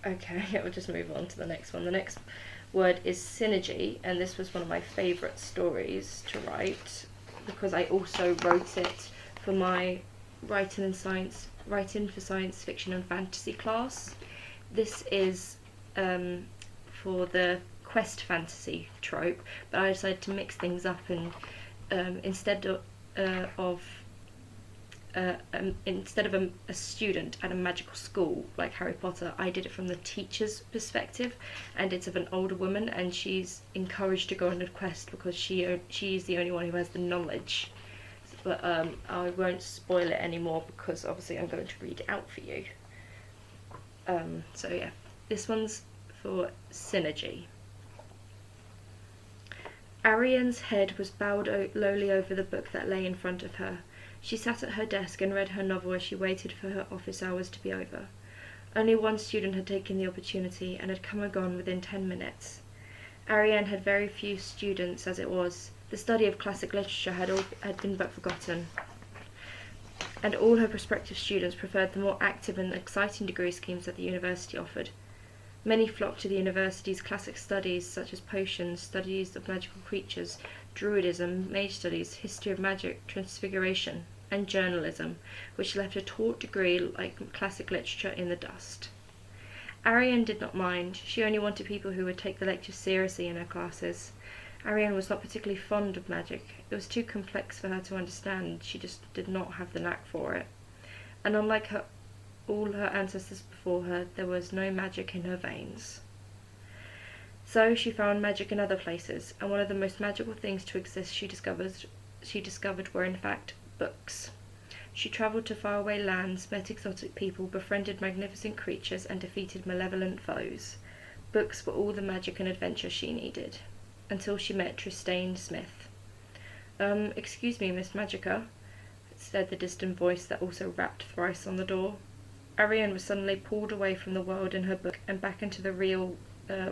Okay, we'll just move on to the next one. The next word is synergy, and this was one of my favourite stories to write because I also wrote it for my writing for science fiction and fantasy class. This is for the quest fantasy trope, but I decided to mix things up and instead of a student at a magical school like Harry Potter, I did it from the teacher's perspective, and it's of an older woman, and she's encouraged to go on a quest because she's the only one who has the knowledge. But I won't spoil it anymore because obviously I'm going to read it out for you. So yeah, this one's for synergy. Arian's head was bowed lowly over the book that lay in front of her. She sat at her desk and read her novel as she waited for her office hours to be over. Only one student had taken the opportunity and had come and gone within 10 minutes. Ariane had very few students as it was. The study of classic literature had been but forgotten, and all her prospective students preferred the more active and exciting degree schemes that the university offered. Many flocked to the university's classic studies such as potions, studies of magical creatures, druidism, mage studies, history of magic, transfiguration, and journalism, which left a taught degree like classic literature in the dust. Ariane did not mind. She only wanted people who would take the lectures seriously in her classes. Ariane was not particularly fond of magic. It was too complex for her to understand. She just did not have the knack for it. And unlike all her ancestors before her, there was no magic in her veins. So she found magic in other places, and one of the most magical things to exist she discovered were in fact books. She travelled to faraway lands, met exotic people, befriended magnificent creatures, and defeated malevolent foes. Books were all the magic and adventure she needed, until she met Tristane Smith. Excuse me, Miss Magica, said the distant voice that also rapped thrice on the door. Ariane was suddenly pulled away from the world in her book and back into the real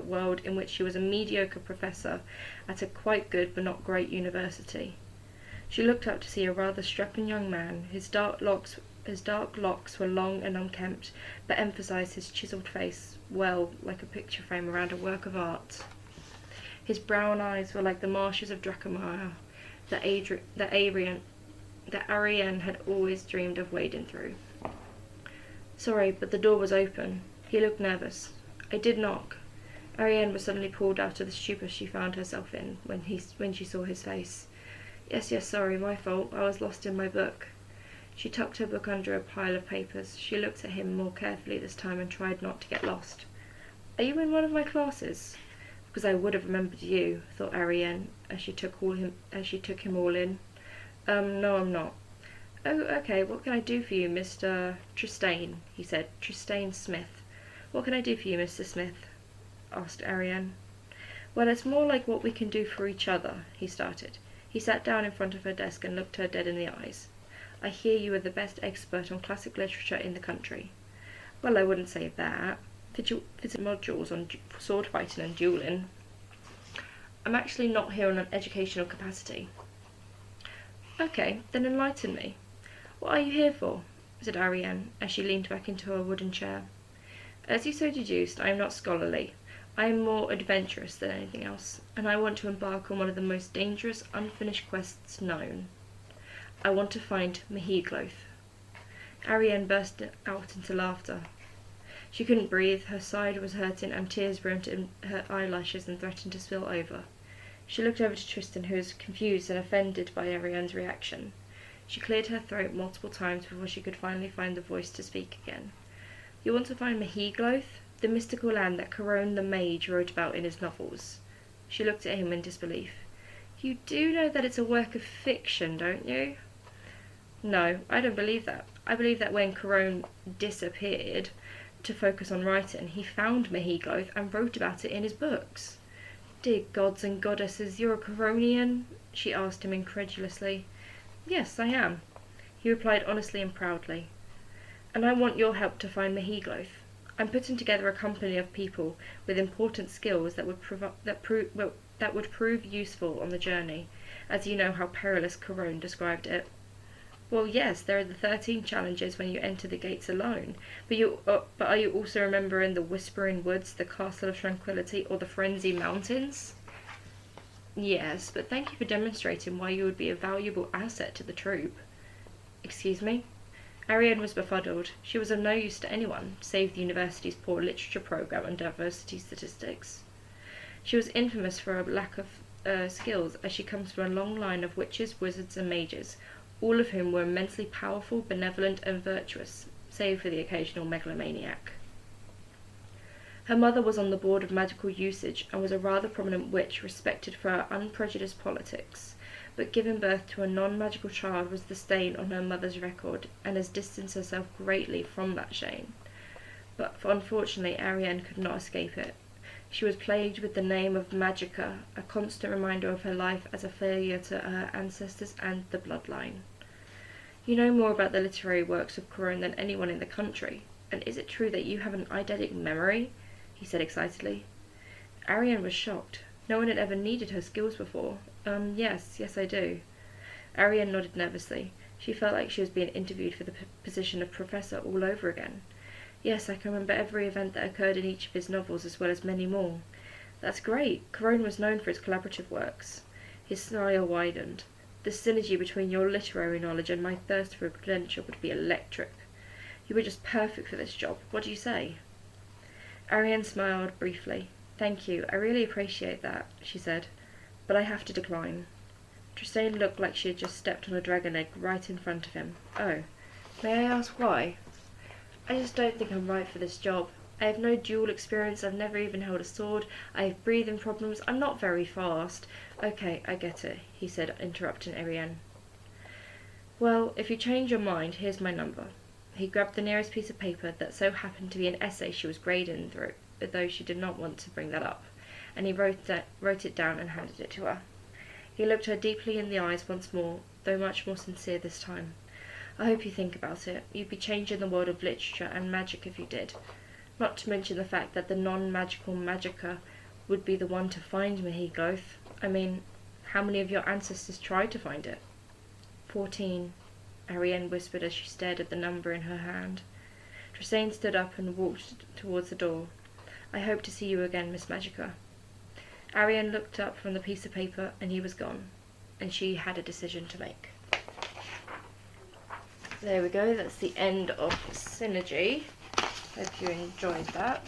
world in which she was a mediocre professor at a quite good but not great university. She looked up to see a rather strapping young man. His dark locks were long and unkempt, but emphasized his chiseled face well, like a picture frame around a work of art. His brown eyes were like the marshes of Dracomire that Ariane had always dreamed of wading through. Sorry, but the door was open. He looked nervous. I did knock. Ariane was suddenly pulled out of the stupor she found herself in when she saw his face. Yes, sorry, my fault. I was lost in my book. She tucked her book under a pile of papers. She looked at him more carefully this time and tried not to get lost. Are you in one of my classes? Because I would have remembered you, thought Ariane, as she took him all in. No, I'm not. Oh, okay, what can I do for you, Mr. Tristane? He said. Tristane Smith. What can I do for you, Mr. Smith? Asked Ariane. Well, it's more like what we can do for each other, he started. He sat down in front of her desk and looked her dead in the eyes. I hear you are the best expert on classic literature in the country. Well, I wouldn't say that. Did you visit modules on sword fighting and dueling? I'm actually not here on an educational capacity. Okay, then enlighten me. What are you here for? Said Ariane, as she leaned back into her wooden chair. As you so deduced, I am not scholarly. I am more adventurous than anything else, and I want to embark on one of the most dangerous, unfinished quests known. I want to find Mehigloth. Ariane burst out into laughter. She couldn't breathe, her side was hurting, and tears brimmed in her eyelashes and threatened to spill over. She looked over to Tristan, who was confused and offended by Ariane's reaction. She cleared her throat multiple times before she could finally find the voice to speak again. You want to find Mehigloth? The mystical land that Corone the Mage wrote about in his novels. She looked at him in disbelief. You do know that it's a work of fiction, don't you? No, I don't believe that. I believe that when Corone disappeared to focus on writing, he found Mehigloth and wrote about it in his books. Dear gods and goddesses, you're a Coronian? She asked him incredulously. Yes, I am, he replied honestly and proudly. And I want your help to find Mehigloth. I'm putting together a company of people with important skills that would prove useful on the journey, as you know how perilous Corone described it. Well, yes, there are the 13 challenges when you enter the gates alone. But are you also remembering the Whispering Woods, the Castle of Tranquility, or the Frenzy Mountains? Yes, but thank you for demonstrating why you would be a valuable asset to the troop. Excuse me? Ariane was befuddled. She was of no use to anyone, save the university's poor literature program and diversity statistics. She was infamous for her lack of skills, as she comes from a long line of witches, wizards, and mages, all of whom were immensely powerful, benevolent, and virtuous, save for the occasional megalomaniac. Her mother was on the board of magical usage and was a rather prominent witch respected for her unprejudiced politics, but giving birth to a non-magical child was the stain on her mother's record, and has distanced herself greatly from that shame. But unfortunately, Ariane could not escape it. She was plagued with the name of Magica, a constant reminder of her life as a failure to her ancestors and the bloodline. You know more about the literary works of Corone than anyone in the country, and is it true that you have an eidetic memory? He said excitedly. Ariane was shocked. No one had ever needed her skills before. Yes, I do. Ariane nodded nervously. She felt like she was being interviewed for the position of professor all over again. Yes, I can remember every event that occurred in each of his novels, as well as many more. That's great. Corone was known for its collaborative works. His smile widened. The synergy between your literary knowledge and my thirst for a credential would be electric. You were just perfect for this job. What do you say? Ariane smiled briefly. Thank you. I really appreciate that, she said. But I have to decline. Tressane looked like she had just stepped on a dragon egg right in front of him. Oh, may I ask why? I just don't think I'm right for this job. I have no duel experience, I've never even held a sword, I have breathing problems, I'm not very fast. Okay, I get it, he said, interrupting Ariane. Well, if you change your mind, here's my number. He grabbed the nearest piece of paper that so happened to be an essay she was grading through, though she did not want to bring that up, and he wrote it down and handed it to her. He looked her deeply in the eyes once more, though much more sincere this time. I hope you think about it. You'd be changing the world of literature and magic if you did. Not to mention the fact that the non-magical Magica would be the one to find Mehigloth. I mean, how many of your ancestors tried to find it? 14, Ariane whispered as she stared at the number in her hand. Tressane stood up and walked towards the door. I hope to see you again, Miss Magica. Ariane looked up from the piece of paper and he was gone, and she had a decision to make. There we go, that's the end of Synergy. Hope you enjoyed that.